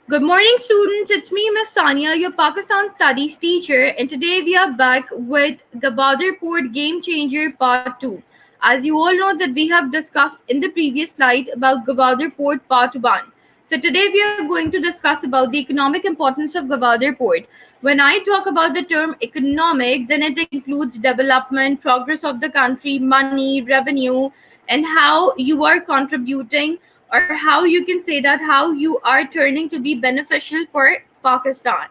Good morning, students. It's me, Miss Sania, your Pakistan Studies teacher, and today we are back with Gwadar Port Game Changer Part 2. As you all know that we have discussed in the previous slide about Gwadar Port Part 1. So today we are going to discuss about the economic importance of Gwadar Port. When I talk about the term economic, then it includes development, progress of the country, money, revenue, and how you are contributing, or how you can say that how you are turning to be beneficial for Pakistan.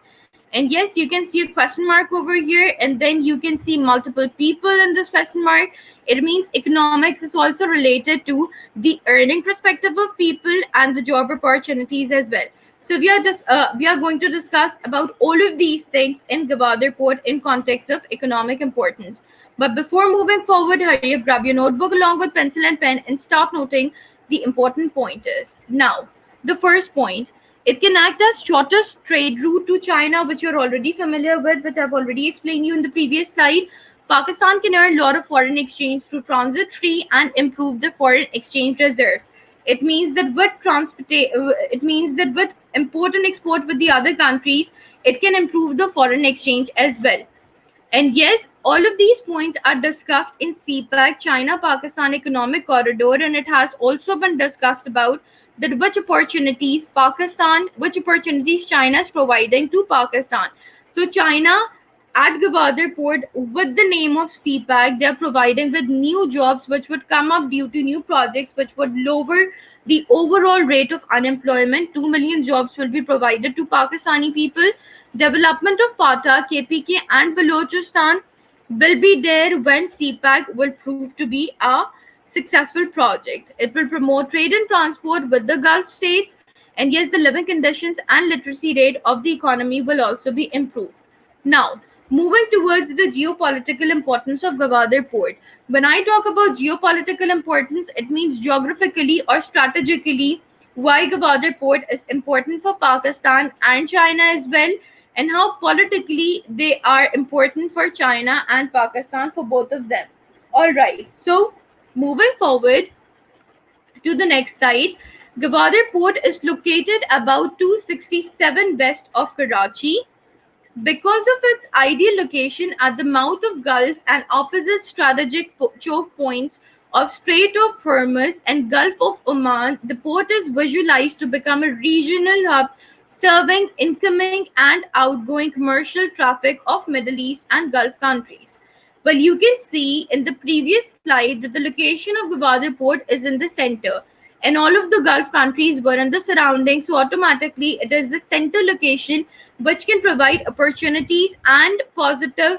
And yes, you can see a question mark over here, and then you can see multiple people in this question mark. It means economics is also related to the earning perspective of people and the job opportunities as well. So we are going to discuss about all of these things in Gwadar Port in context of economic importance. But before moving forward, hurry up, grab your notebook along with pencil and pen and start noting the important pointers. Now, the first point, it can act as shortest trade route to China, which you're already familiar with, which I've already explained you in the previous slide. Pakistan can earn a lot of foreign exchange through transit free and improve the foreign exchange reserves. It means that with import and export with the other countries, it can improve the foreign exchange as well. And yes, all of these points are discussed in CPEC, China Pakistan Economic Corridor, and it has also been discussed about that which opportunities China is providing to Pakistan. So China at Gwadar Port, with the name of CPEC, they are providing with new jobs which would come up due to new projects which would lower the overall rate of unemployment. 2 million jobs will be provided to Pakistani people. Development of FATA, KPK, and Balochistan will be there when CPAC will prove to be a successful project. It will promote trade and transport with the Gulf states, and yes, the living conditions and literacy rate of the economy will also be improved. Now, moving towards the geopolitical importance of Gwadar Port. When I talk about geopolitical importance, it means geographically or strategically why Gwadar Port is important for Pakistan and China as well, and how politically they are important for China and Pakistan, for both of them. All right, so moving forward to the next slide, Gwadar Port is located about 267 west of Karachi. Because of its ideal location at the mouth of Gulf and opposite strategic choke points of Strait of Hormuz and Gulf of Oman, the port is visualized to become a regional hub serving incoming and outgoing commercial traffic of Middle East and Gulf countries. Well, you can see in the previous slide that the location of Gwadar Port is in the center, and all of the Gulf countries were in the surroundings, so automatically it is the center location which can provide opportunities and positive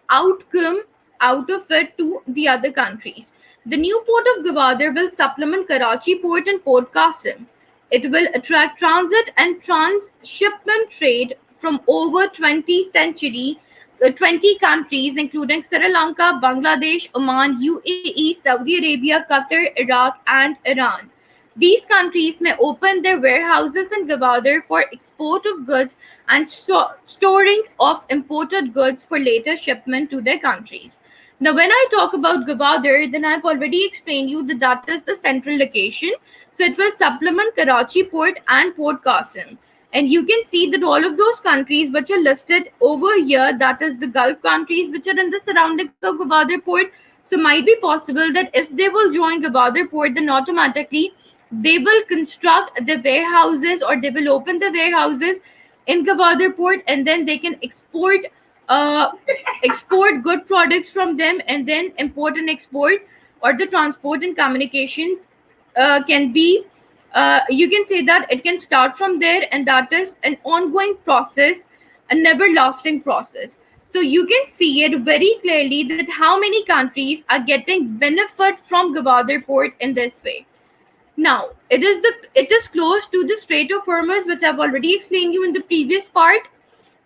outcome out of it to the other countries. The new port of Gwadar will supplement Karachi port and Port Qasim. It will attract transit and transshipment trade from over 20 countries, including Sri Lanka, Bangladesh, Oman, UAE, Saudi Arabia, Qatar, Iraq, and Iran. These countries may open their warehouses in Gwadar for export of goods and storing of imported goods for later shipment to their countries. Now, when I talk about Gwadar, then I've already explained you that that is the central location. So it will supplement Karachi port and Port Qasim. And you can see that all of those countries which are listed over here, that is the Gulf countries which are in the surroundings of Gwadar port. So might be possible that if they will join Gwadar port, then automatically they will construct the warehouses, or they will open the warehouses in Gwadar port, and then they can uh, export good products from them, and then import and export, or the transport and communication can be, you can say that it can start from there, and that is an ongoing process, a never lasting process. So you can see it very clearly that how many countries are getting benefit from Gwadar port in this way. Now, it is close to the Strait of Hormuz, which I've already explained you in the previous part,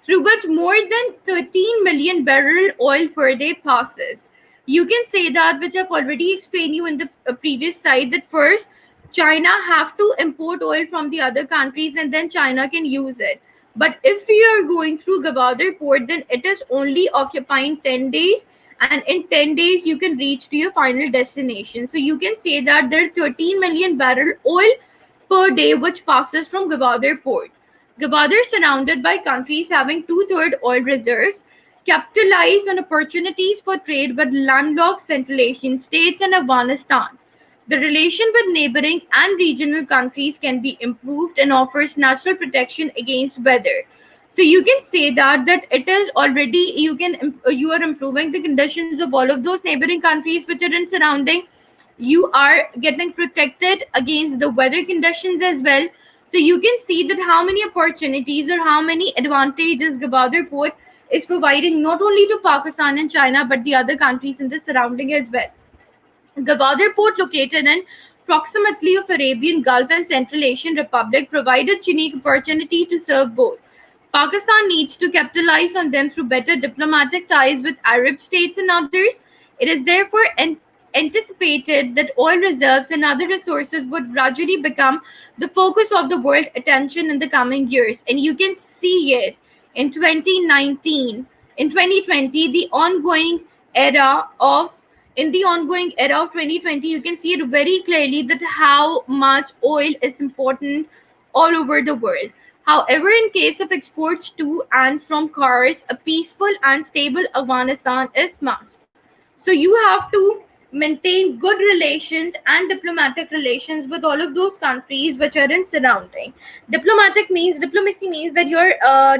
through which more than 13 million barrel oil per day passes. You can say that, which I've already explained you in the previous slide, that first China have to import oil from the other countries, and then China can use it. But if we are going through Gwadar port, then it is only occupying 10 days, and in 10 days you can reach to your final destination. So you can say that there are 13 million barrel oil per day which passes from Gwadar port. Gwadar, surrounded by countries having two-thirds oil reserves, capitalized on opportunities for trade with landlocked Central Asian states and Afghanistan. The relation with neighboring and regional countries can be improved and offers natural protection against weather. So you can say that it is already you are improving the conditions of all of those neighboring countries which are in surrounding. You are getting protected against the weather conditions as well. So you can see that how many opportunities or how many advantages Gwadar port is providing not only to Pakistan and China but the other countries in the surrounding as well. Gwadar port, located in proximity of Arabian Gulf and Central Asian Republic, provided unique opportunity to serve both. Pakistan needs to capitalize on them through better diplomatic ties with Arab states and others. It is therefore anticipated that oil reserves and other resources would gradually become the focus of the world attention in the coming years. And you can see it in 2019, in 2020, era of in the ongoing era of 2020, you can see it very clearly that how much oil is important all over the world. However, in case of exports to and from cars, a peaceful and stable Afghanistan is must. So you have to maintain good relations and diplomatic relations with all of those countries which are in surrounding. Diplomacy means that you're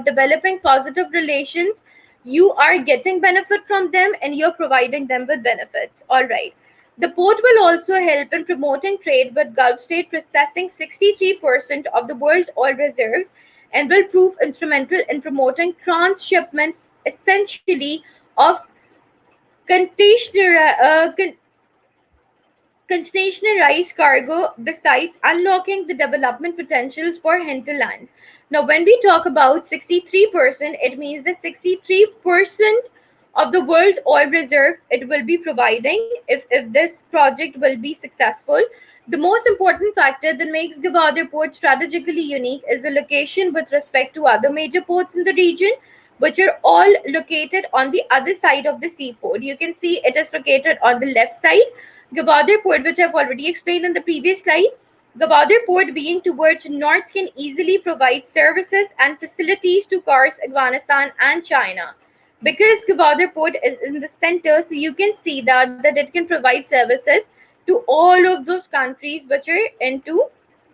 developing positive relations, you are getting benefit from them, and you're providing them with benefits. All right. The port will also help in promoting trade with Gulf state, processing 63% of the world's oil reserves, and will prove instrumental in promoting transshipments essentially of container, uh, con- containerized cargo, besides unlocking the development potentials for hinterland. Now, when we talk about 63%, it means that 63% of the world's oil reserve it will be providing if this project will be successful. The most important factor that makes Gwadar port strategically unique is the location with respect to other major ports in the region, which are all located on the other side of the seaport. You can see it is located on the left side. Gwadar port, which I've already explained in the previous slide, Gwadar port being towards north can easily provide services and facilities to Kars, Afghanistan, and China. Because Gwadar port is in the center, so you can see that it can provide services to all of those countries which are into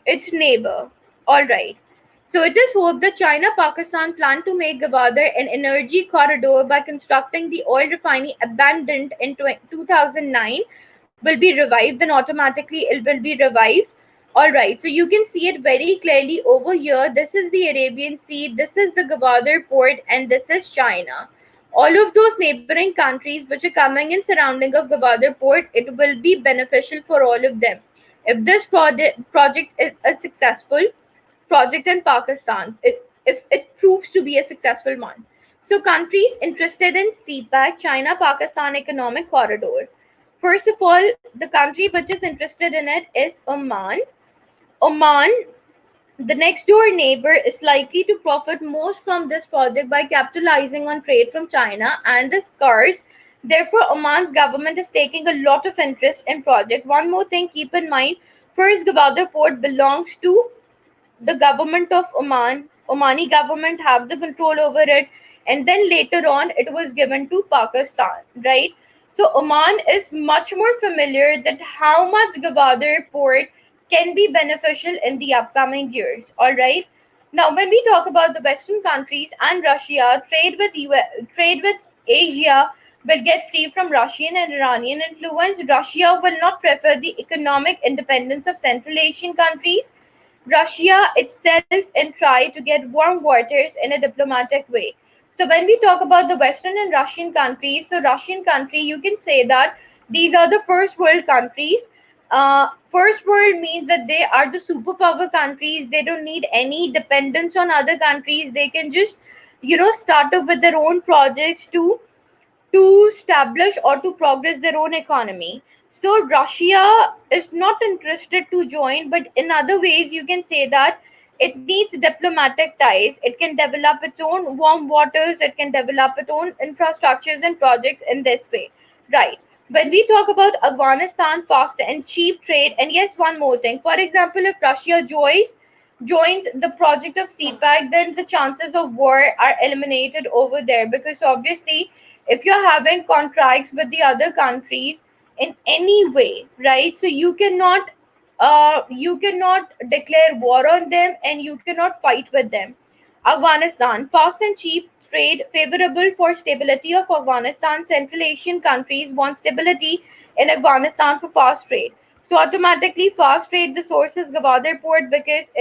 its neighbor. All right. So it is hoped that China Pakistan plan to make Gwadar an energy corridor by constructing the oil refinery abandoned in 2009 will be revived, then automatically it will be revived. All right, so you can see it very clearly over here. This is the Arabian Sea, this is the Gwadar port, and this is China. All of those neighboring countries which are coming in surrounding of Gwadar port, it will be beneficial for all of them. If this project is a successful project in Pakistan, if it proves to be a successful one. So countries interested in CPAC, China-Pakistan Economic Corridor. First of all, the country which is interested in it is Oman. Oman, the next door neighbor, is likely to profit most from this project by capitalizing on trade from China and the scars. Therefore, Oman's government is taking a lot of interest in project. One more thing, keep in mind, first Gwadar port belongs to the government of Oman. Omani government have the control over it, and then later on it was given to Pakistan, right? So Oman is much more familiar that how much Gwadar port can be beneficial in the upcoming years. All right. Now, when we talk about the Western countries and Russia, trade with Asia will get free from Russian and Iranian influence. Russia will not prefer the economic independence of Central Asian countries. Russia itself and try to get warm waters in a diplomatic way. So when we talk about the Western and Russian countries, so Russian country, you can say that these are the first world countries. First world means that they are the superpower countries. They don't need any dependence on other countries. They can just, start up with their own projects to establish or to progress their own economy. So Russia is not interested to join, but in other ways, you can say that it needs diplomatic ties. It can develop its own warm waters. It can develop its own infrastructures and projects in this way, right? When we talk about Afghanistan, fast and cheap trade, and yes, one more thing. For example, if Russia joins the project of CPAC, then the chances of war are eliminated over there, because obviously, if you're having contracts with the other countries in any way, right? So you cannot declare war on them, and you cannot fight with them. Afghanistan, fast and cheap trade favorable for stability of Afghanistan. Central Asian countries want stability in Afghanistan for fast trade. So automatically fast trade, the source is Gwadar port, because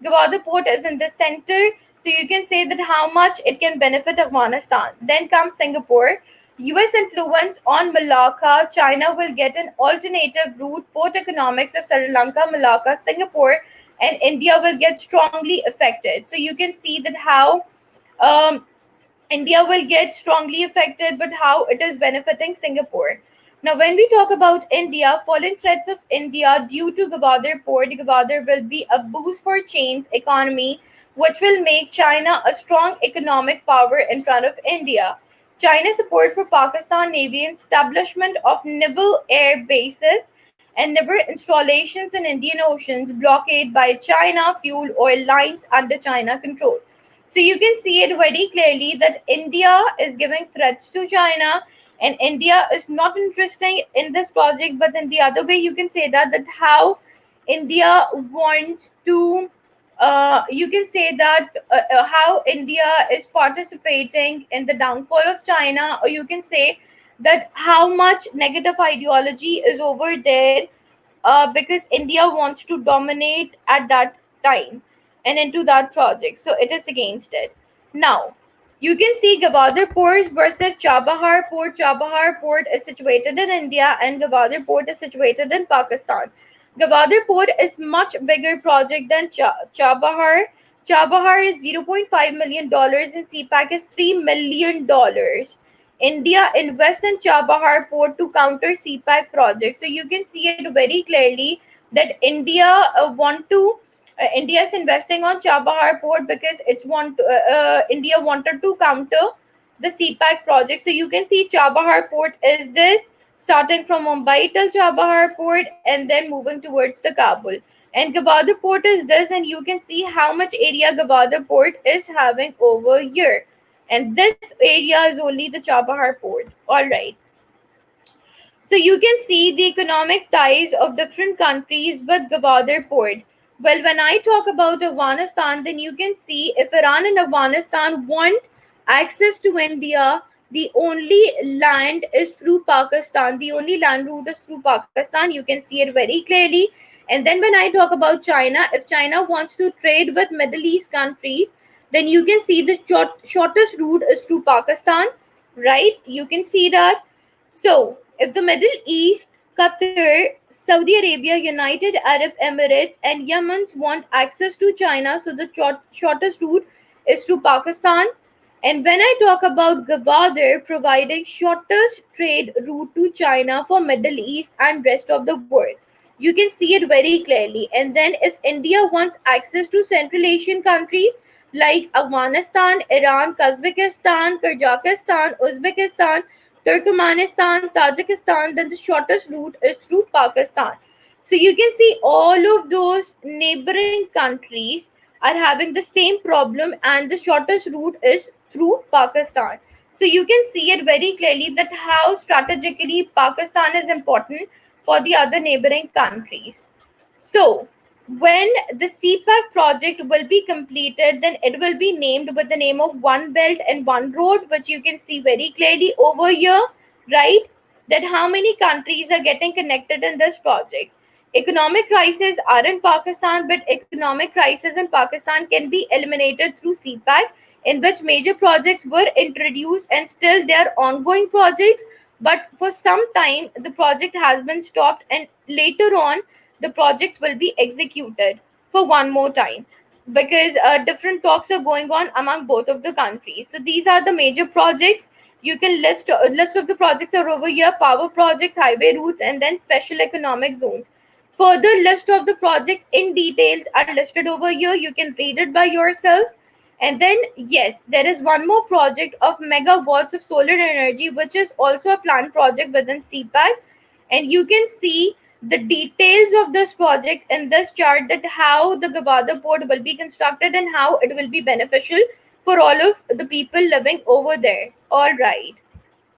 Gwadar port is in the center. So you can say that how much it can benefit Afghanistan. Then comes Singapore. US influence on Malacca. China will get an alternative route. Port economics of Sri Lanka, Malacca, Singapore, and India will get strongly affected. So you can see that how um, India will get strongly affected, but how it is benefiting Singapore. Now, when we talk about India, falling threats of India due to Gwadar port, Gwadar will be a boost for chain's economy, which will make China a strong economic power in front of India. China's support for Pakistan Navy and establishment of naval air bases and naval installations in Indian Oceans, blockade by China, fuel oil lines under China control. So you can see it very clearly that India is giving threats to China, and India is not interested in this project. But in the other way, you can say that how India wants to. You can say that how India is participating in the downfall of China, or you can say that how much negative ideology is over there, because India wants to dominate at that time and into that project. So it is against it. Now, you can see Gwadar Port versus Chabahar Port. Chabahar Port is situated in India and Gwadar Port is situated in Pakistan. Gwadar Port is much bigger project than Chabahar. Chabahar is $0.5 million and CPAC is $3 million. India invests in Chabahar port to counter CPAC projects. So you can see it very clearly that India is investing on Chabahar port because India wanted to counter the CPAC project. So you can see Chabahar port is this, starting from Mumbai till Chabahar port and then moving towards the Kabul. And Gwadar port is this, and you can see how much area Gwadar port is having over here. And this area is only the Chabahar port. All right. So you can see the economic ties of different countries with Gwadar port. Well, when I talk about Afghanistan, then you can see if Iran and Afghanistan want access to India, the only land is through Pakistan. The only land route is through Pakistan. You can see it very clearly. And then when I talk about China, if China wants to trade with Middle East countries, then you can see the shortest route is through Pakistan, right? You can see that. So, if the Middle East, Qatar, Saudi Arabia, United Arab Emirates, and Yemen want access to China, so the shortest route is to Pakistan. And when I talk about Gwadar providing shortest trade route to China for Middle East and rest of the world, you can see it very clearly. And then if India wants access to Central Asian countries like Afghanistan, Iran, Kazakhstan, Kyrgyzstan, Uzbekistan, Turkmenistan, Tajikistan, then the shortest route is through Pakistan. So you can see all of those neighboring countries are having the same problem, and the shortest route is through Pakistan. So you can see it very clearly that how strategically Pakistan is important for the other neighboring countries. So, when the CPAC project will be completed, then it will be named with the name of One Belt and One Road, which you can see very clearly over here, right? That how many countries are getting connected in this project. Economic crises are in Pakistan, but economic crisis in Pakistan can be eliminated through CPAC, in which major projects were introduced and still they are ongoing projects. But for some time, the project has been stopped, and later on, the projects will be executed for one more time, because different talks are going on among both of the countries. So these are the major projects. You can list of the projects are over here: power projects, highway routes, and then special economic zones. Further list of the projects in details are listed over here. You can read it by yourself. And then, yes, there is one more project of megawatts of solar energy, which is also a planned project within CPAC. And you can see the details of this project in this chart, that how the Gwadar port will be constructed and how it will be beneficial for all of the people living over there. All right.